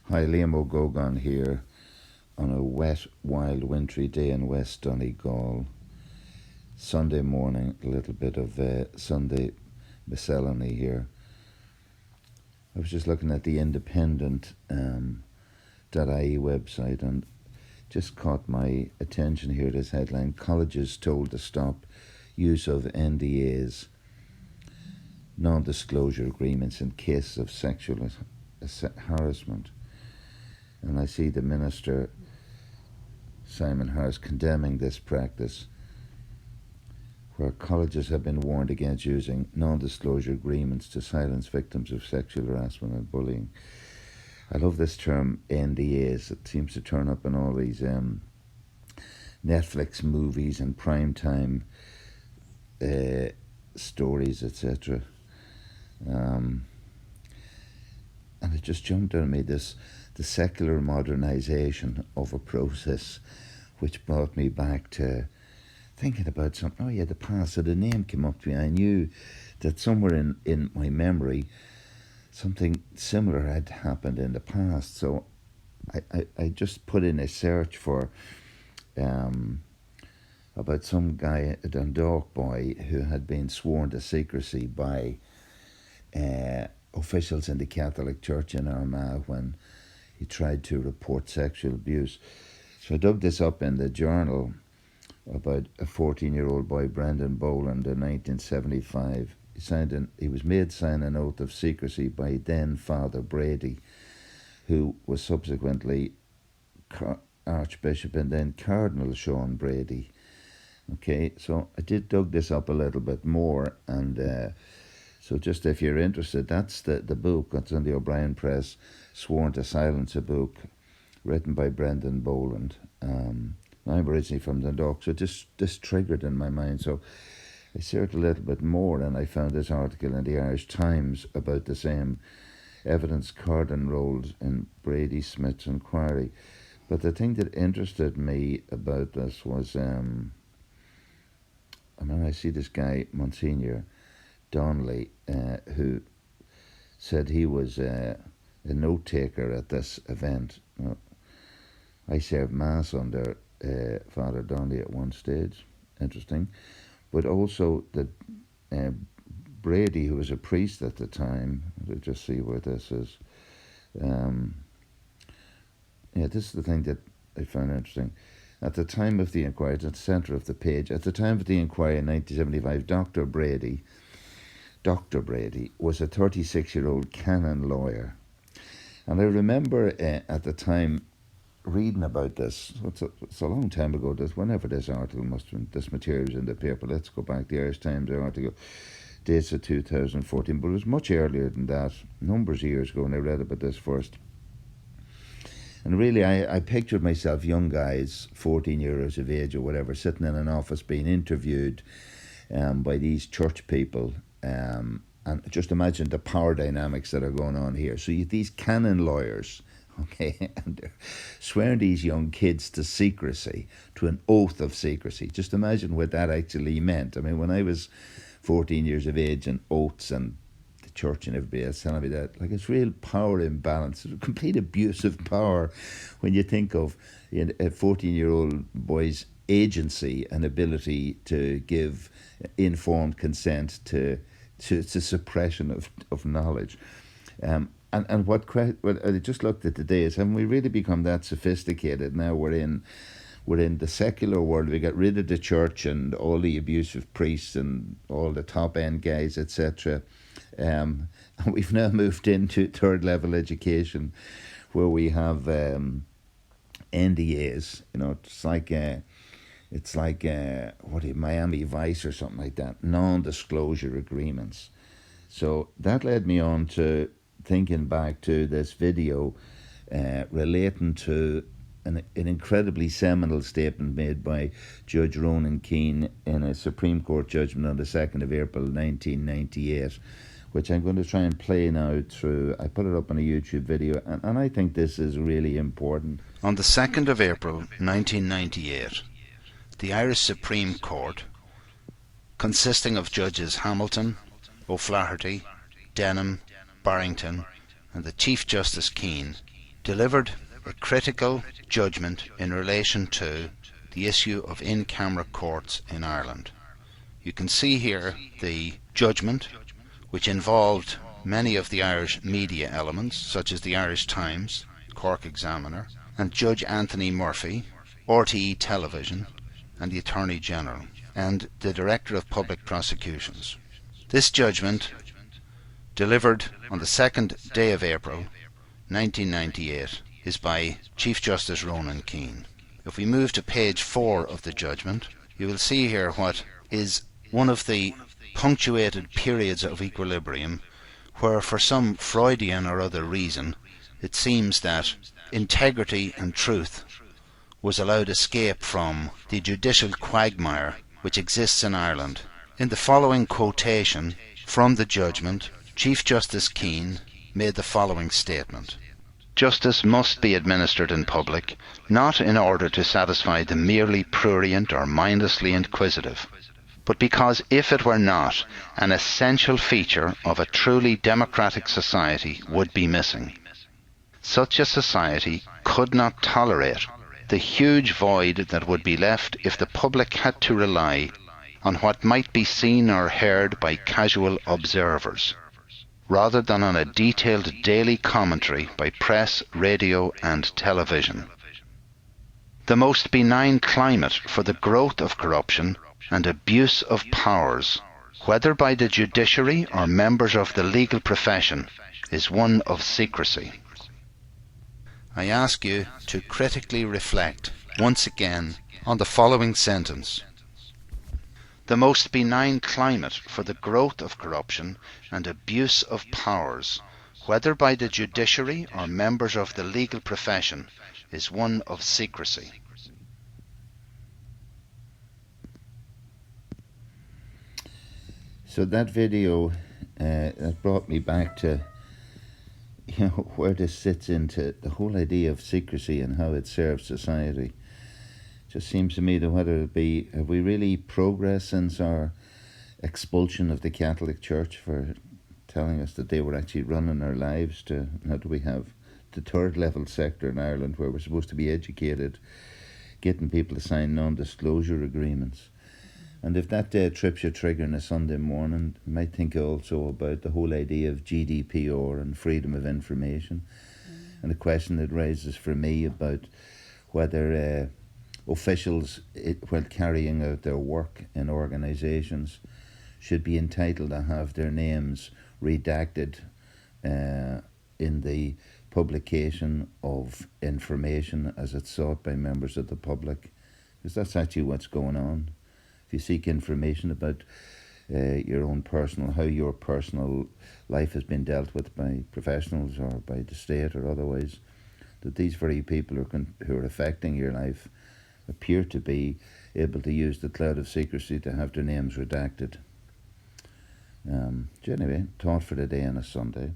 Hi, Liam O'Gogan here on a wet, wild, wintry day in West Donegal. Sunday morning, a little bit of Sunday miscellany here. I was just looking at the Independent .ie website and just caught my attention here, this headline: colleges told to stop use of NDAs, non-disclosure agreements, in cases of sexual harassment. And I see the Minister, Simon Harris, condemning this practice, where colleges have been warned against using non-disclosure agreements to silence victims of sexual harassment and bullying. I love this term NDAs. It seems to turn up in all these Netflix movies and primetime stories, etc. And it just jumped out at me, the secular modernisation of a process, which brought me back to thinking about something. Oh yeah, the past. So the name came up to me. I knew that somewhere in my memory something similar had happened in the past. So I just put in a search for about some guy, a Dundalk boy, who had been sworn to secrecy by officials in the Catholic Church in Armagh when he tried to report sexual abuse. So I dug this up in the journal about a 14-year-old boy, Brendan Boland, in 1975. He was made sign an oath of secrecy by then Father Brady, who was subsequently Archbishop and then Cardinal Sean Brady. Okay, so I did dug this up a little bit more, and so just if you're interested, that's the book that's on the O'Brien Press, Sworn to Silence, a book written by Brendan Boland. I'm originally from Dundalk, so this triggered in my mind. So I searched a little bit more, and I found this article in the Irish Times about the same evidence card enrolled in Brady Smith's inquiry. But the thing that interested me about this was, I see this guy, Monsignor Donnelly, who said he was a note taker at this event. I served Mass under Father Donnelly at one stage. Interesting. But also that Brady, who was a priest at the time, let's just see where this is. This is the thing that I found interesting. At the time of the inquiry, it's at the centre of the page, at the time of the inquiry in 1975, Dr. Brady was a 36-year-old canon lawyer. And I remember at the time reading about this. It's a long time ago, whenever this article this material was in the paper. Let's go back, the Irish Times article dates of 2014, but it was much earlier than that, numbers of years ago, when I read about this first. And really, I pictured myself, young guys, 14 years of age or whatever, sitting in an office being interviewed by these church people. And just imagine the power dynamics that are going on here. So you have these canon lawyers, okay, and they're swearing these young kids to secrecy, to an oath of secrecy. Just imagine what that actually meant. I mean, when I was 14 years of age, and oaths and the church and everybody else telling me that, like, it's real power imbalance, it's a complete abuse of power when you think of a 14-year-old boy's agency and ability to give informed consent to suppression of knowledge. And what I just looked at today is, haven't we really become that sophisticated now? We're in the secular world. We got rid of the church and all the abusive priests and all the top end guys, etc. And we've now moved into third level education, where we have NDAs. It's like Miami Vice or something like that, non-disclosure agreements. So that led me on to thinking back to this video relating to an incredibly seminal statement made by Judge Ronan Keane in a Supreme Court judgment on the 2nd of April 1998, which I'm going to try and play now through. I put it up on a YouTube video, and I think this is really important. On the 2nd of April 1998, the Irish Supreme Court, consisting of Judges Hamilton, O'Flaherty, Denham, Barrington and the Chief Justice Keane, delivered a critical judgment in relation to the issue of in-camera courts in Ireland. You can see here the judgment, which involved many of the Irish media elements, such as the Irish Times, Cork Examiner, and Judge Anthony Murphy, RTE Television, and the Attorney General, and the Director of Public Prosecutions. This judgment, delivered on the 2nd day of April 1998, is by Chief Justice Ronan Keane. If we move to page 4 of the judgment, you will see here what is one of the punctuated periods of equilibrium where, for some Freudian or other reason, it seems that integrity and truth was allowed escape from the judicial quagmire which exists in Ireland. In the following quotation from the judgment, Chief Justice Keane made the following statement: "Justice must be administered in public, not in order to satisfy the merely prurient or mindlessly inquisitive, but because if it were not, an essential feature of a truly democratic society would be missing. Such a society could not tolerate the huge void that would be left if the public had to rely on what might be seen or heard by casual observers, rather than on a detailed daily commentary by press, radio, and television. The most benign climate for the growth of corruption and abuse of powers, whether by the judiciary or members of the legal profession, is one of secrecy." I ask you to critically reflect once again on the following sentence: "The most benign climate for the growth of corruption and abuse of powers, whether by the judiciary or members of the legal profession, is one of secrecy." So that video, that brought me back to, where this sits into the whole idea of secrecy and how it serves society. It just seems to me that whether it be, have we really progressed since our expulsion of the Catholic Church for telling us that they were actually running our lives, to now do we have the third level sector in Ireland where we're supposed to be educated, getting people to sign non-disclosure agreements. And if that trips your trigger on a Sunday morning, you might think also about the whole idea of GDPR and freedom of information, and the question it raises for me about whether officials, while carrying out their work in organisations, should be entitled to have their names redacted in the publication of information as it's sought by members of the public, because that's actually what's going on. If you seek information about your own personal, how your personal life has been dealt with by professionals or by the state or otherwise, that these very people who are affecting your life appear to be able to use the cloud of secrecy to have their names redacted. Anyway, thought for the day on a Sunday.